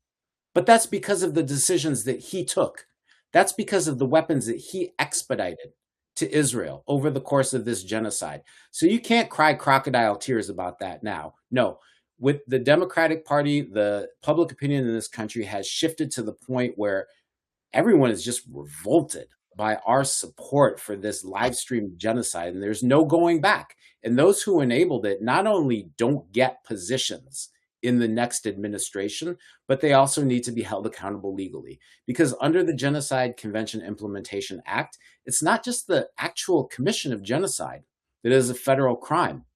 But that's because of the decisions that he took. That's because of the weapons that he expedited to Israel over the course of this genocide. So you can't cry crocodile tears about that now. No. With the Democratic Party, the public opinion in this country has shifted to the point where everyone is just revolted by our support for this live stream genocide, and there's no going back. And those who enabled it not only don't get positions in the next administration, but they also need to be held accountable legally. Because under the Genocide Convention Implementation Act, it's not just the actual commission of genocide that is a federal crime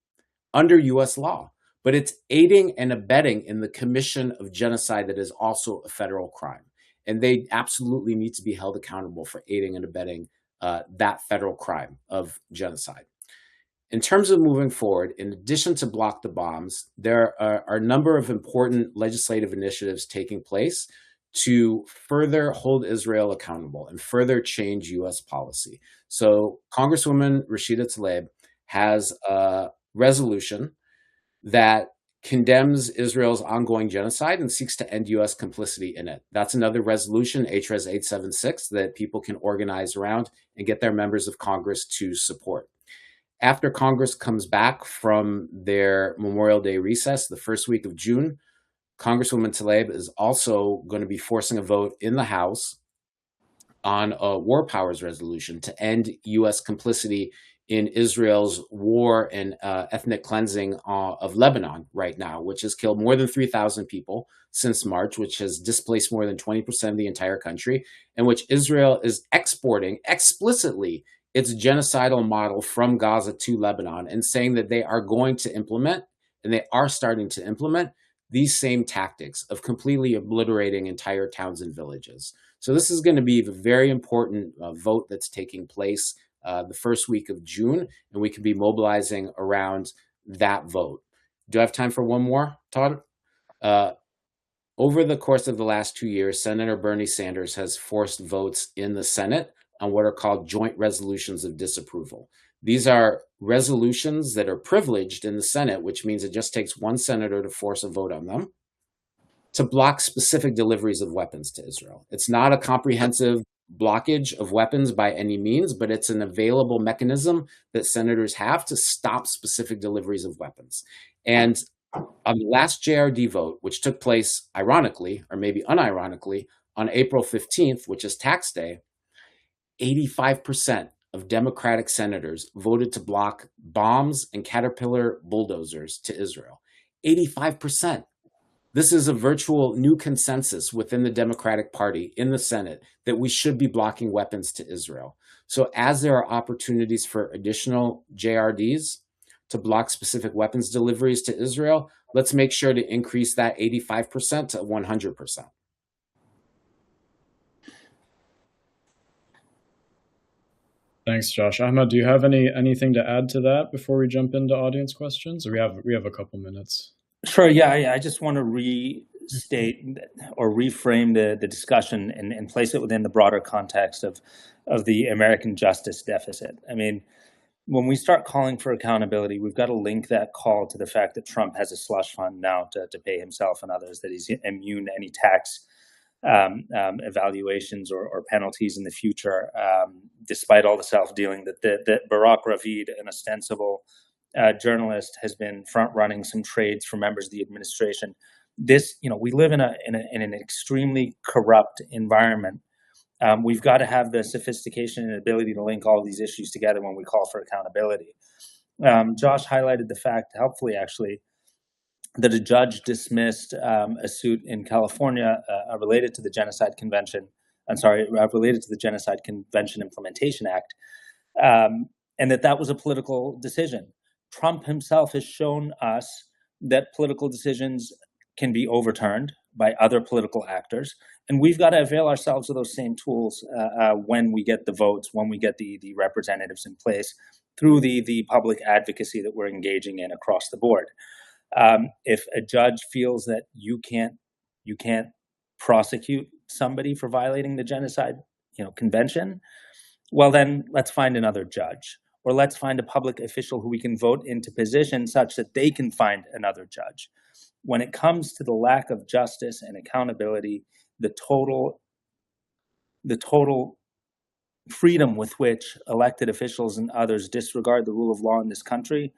under US law, but it's aiding and abetting in the commission of genocide that is also a federal crime. And they absolutely need to be held accountable for aiding and abetting that federal crime of genocide. In terms of moving forward, in addition to Block the Bombs, there are a number of important legislative initiatives taking place to further hold Israel accountable and further change US policy. So Congresswoman Rashida Tlaib has a resolution that condemns Israel's ongoing genocide and seeks to end US complicity in it. That's another resolution, HRES 876, that people can organize around and get their members of Congress to support. After Congress comes back from their Memorial Day recess, the first week of June, Congresswoman Tlaib is also going to be forcing a vote in the House on a war powers resolution to end US complicity in Israel's war and ethnic cleansing of Lebanon right now, which has killed more than 3,000 people since March, which has displaced more than 20% of the entire country, and which Israel is exporting explicitly its genocidal model from Gaza to Lebanon and saying that they are going to implement, and they are starting to implement, these same tactics of completely obliterating entire towns and villages. So this is going to be a very important vote that's taking place the first week of June, and we can be mobilizing around that vote. Do I have time for one more, Todd? Over the course of the last 2 years, Senator Bernie Sanders has forced votes in the Senate on what are called joint resolutions of disapproval. These are resolutions that are privileged in the Senate, which means it just takes one senator to force a vote on them to block specific deliveries of weapons to Israel. It's not a comprehensive blockage of weapons by any means, but it's an available mechanism that senators have to stop specific deliveries of weapons. And on the last JRD vote, which took place ironically, or maybe unironically, on April 15th, which is tax day, 85% of Democratic senators voted to block bombs and Caterpillar bulldozers to Israel. 85%. This is a virtual new consensus within the Democratic Party in the Senate that we should be blocking weapons to Israel. So as there are opportunities for additional JRDs to block specific weapons deliveries to Israel, let's make sure to increase that 85% to 100%. Thanks, Josh. Ahmed, do you have anything to add to that before we jump into audience questions? Or we have a couple minutes. Sure. Yeah, I just want to restate or reframe the discussion and place it within the broader context of the American justice deficit. I mean, when we start calling for accountability, we've got to link that call to the fact that Trump has a slush fund now to pay himself and others, that he's immune to any tax evaluations or penalties in the future, despite all the self-dealing that Barack Ravid, an ostensible journalist, has been front-running some trades for members of the administration. This, we live in an extremely corrupt environment. We've got to have the sophistication and ability to link all of these issues together when we call for accountability. Josh highlighted the fact, helpfully actually, that a judge dismissed a suit in California related to the Genocide Convention. Related to the Genocide Convention Implementation Act, and that was a political decision. Trump himself has shown us that political decisions can be overturned by other political actors, and we've got to avail ourselves of those same tools when we get the votes, when we get the representatives in place through the public advocacy that we're engaging in across the board. If a judge feels that you can't prosecute somebody for violating the genocide convention, well, then let's find another judge, or let's find a public official who we can vote into position such that they can find another judge. When it comes to the lack of justice and accountability, the total freedom with which elected officials and others disregard the rule of law in this country,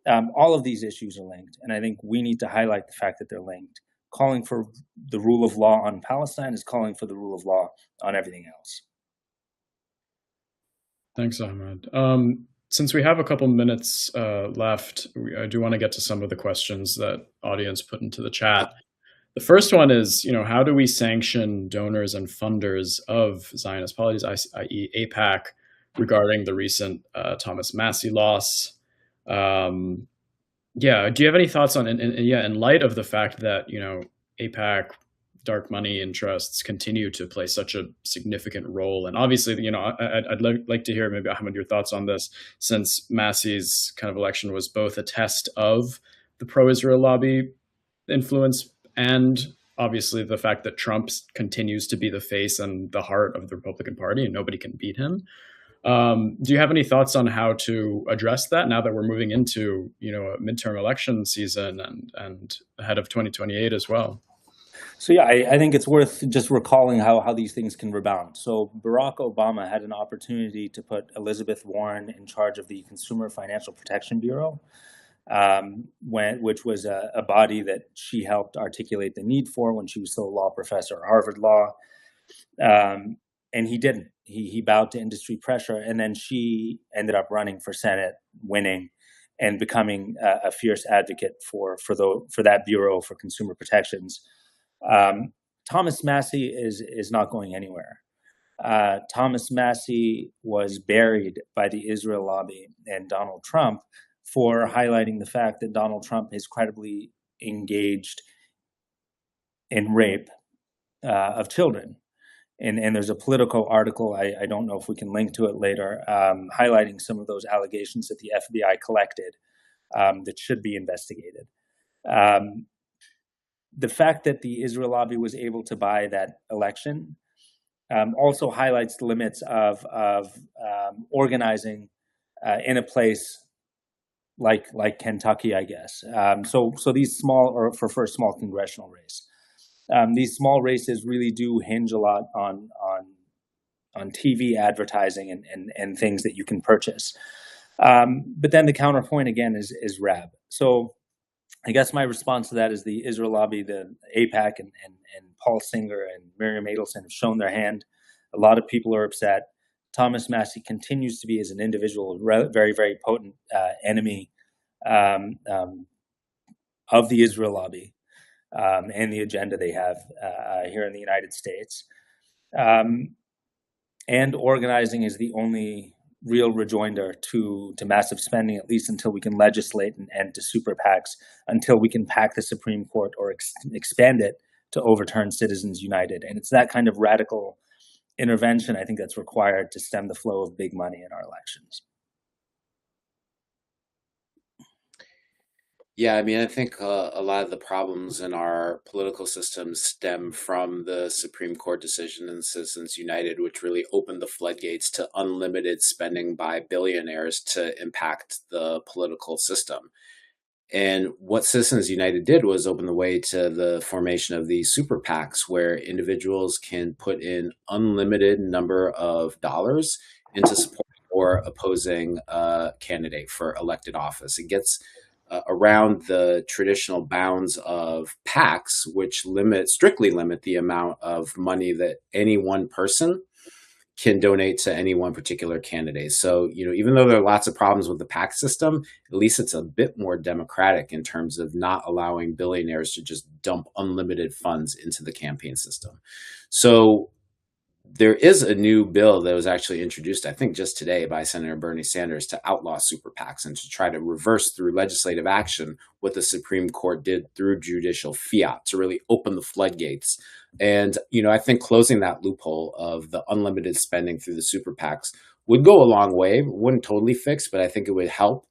all of these issues are linked. And I think we need to highlight the fact that they're linked. Calling for the rule of law on Palestine is calling for the rule of law on everything else. Thanks, Ahmed. Since we have a couple minutes left, I do want to get to some of the questions that audience put into the chat. The first one is, how do we sanction donors and funders of Zionist policies, i.e. AIPAC, regarding the recent Thomas Massie loss? Do you have any thoughts on, in light of the fact that, AIPAC, dark money interests continue to play such a significant role? And obviously, I'd like to hear maybe, Ahmed, your thoughts on this, since Massie's kind of election was both a test of the pro-Israel lobby influence and obviously the fact that Trump continues to be the face and the heart of the Republican Party and nobody can beat him. Do you have any thoughts on how to address that now that we're moving into, a midterm election season and ahead of 2028 as well? So yeah, I think it's worth just recalling how these things can rebound. So Barack Obama had an opportunity to put Elizabeth Warren in charge of the Consumer Financial Protection Bureau, which was a body that she helped articulate the need for when she was still a law professor at Harvard Law. And he didn't. He bowed to industry pressure, and then she ended up running for Senate, winning, and becoming a fierce advocate for that bureau for consumer protections. Thomas Massie is not going anywhere. Thomas Massie was buried by the Israel lobby and Donald Trump for highlighting the fact that Donald Trump is credibly engaged in rape of children. And there's a Politico article, I don't know if we can link to it later, highlighting some of those allegations that the FBI collected that should be investigated. The fact that the Israel lobby was able to buy that election also highlights the limits of organizing in a place like Kentucky, I guess. So these small, or for a small congressional race, these small races really do hinge a lot on TV advertising and things that you can purchase. But then the counterpoint again is RAB. So I guess my response to that is the Israel lobby, the AIPAC and Paul Singer and Miriam Adelson have shown their hand. A lot of people are upset. Thomas Massie continues to be, as an individual, very, very potent enemy of the Israel lobby and the agenda they have here in the United States. And organizing is the only real rejoinder to massive spending, at least until we can legislate and end to super PACs, until we can pack the Supreme Court or expand it to overturn Citizens United. And it's that kind of radical intervention I think that's required to stem the flow of big money in our elections. Yeah, I mean, I think a lot of the problems in our political system stem from the Supreme Court decision in Citizens United, which really opened the floodgates to unlimited spending by billionaires to impact the political system. And what Citizens United did was open the way to the formation of these super PACs, where individuals can put in unlimited number of dollars into support or opposing a candidate for elected office. It gets around the traditional bounds of PACs, which strictly limit the amount of money that any one person can donate to any one particular candidate. So, even though there are lots of problems with the PAC system, at least it's a bit more democratic in terms of not allowing billionaires to just dump unlimited funds into the campaign system. So there is a new bill that was actually introduced, I think just today, by Senator Bernie Sanders to outlaw super PACs and to try to reverse through legislative action what the Supreme Court did through judicial fiat to really open the floodgates. And, I think closing that loophole of the unlimited spending through the super PACs would go a long way. It wouldn't totally fix, but I think it would help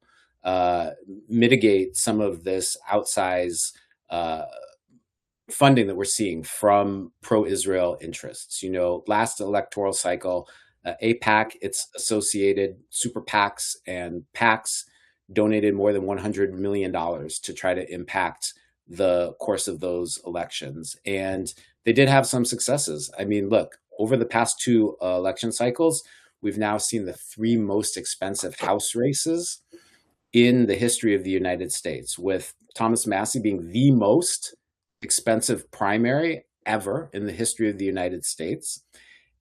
mitigate some of this outsized funding that we're seeing from pro-Israel interests. Last electoral cycle, AIPAC, its associated super PACs and PACs donated more than $100 million to try to impact the course of those elections. And they did have some successes. I mean, look, over the past two election cycles, we've now seen the three most expensive House races in the history of the United States, with Thomas Massie being the most expensive primary ever in the history of the United States.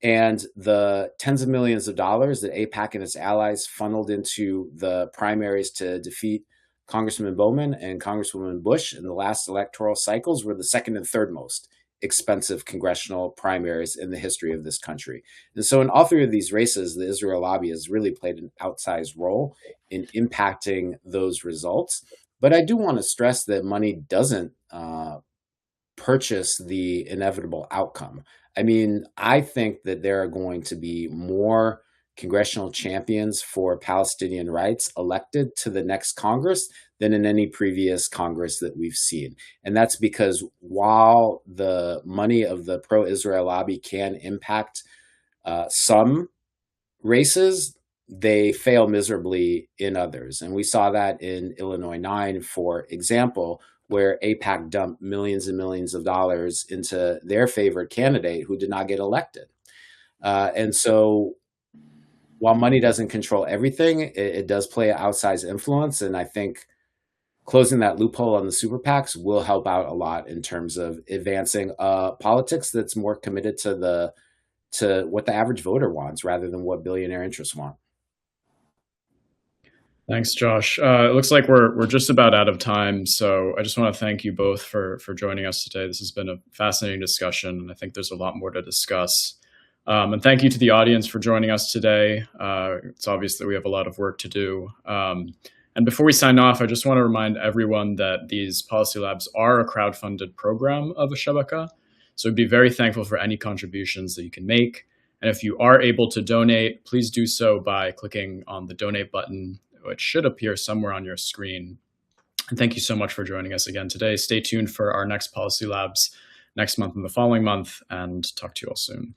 And the tens of millions of dollars that AIPAC and its allies funneled into the primaries to defeat Congressman Bowman and Congresswoman Bush in the last electoral cycles were the second and third most expensive congressional primaries in the history of this country. And so in all three of these races, the Israel lobby has really played an outsized role in impacting those results. But I do want to stress that money doesn't purchase the inevitable outcome. I mean, I think that there are going to be more congressional champions for Palestinian rights elected to the next Congress than in any previous Congress that we've seen. And that's because while the money of the pro-Israel lobby can impact some races, they fail miserably in others. And we saw that in Illinois 9, for example, where AIPAC dumped millions and millions of dollars into their favorite candidate who did not get elected. And so while money doesn't control everything, it does play an outsized influence. And I think closing that loophole on the super PACs will help out a lot in terms of advancing politics that's more committed to what the average voter wants rather than what billionaire interests want. Thanks, Josh. It looks like we're just about out of time, so I just want to thank you both for joining us today. This has been a fascinating discussion, and I think there's a lot more to discuss. And thank you to the audience for joining us today. It's obvious that we have a lot of work to do. And before we sign off, I just want to remind everyone that these Policy Labs are a crowdfunded program of Al-Shabaka, so we'd be very thankful for any contributions that you can make. And if you are able to donate, please do so by clicking on the donate button, which should appear somewhere on your screen. And thank you so much for joining us again today. Stay tuned for our next Policy Labs next month and the following month, and talk to you all soon.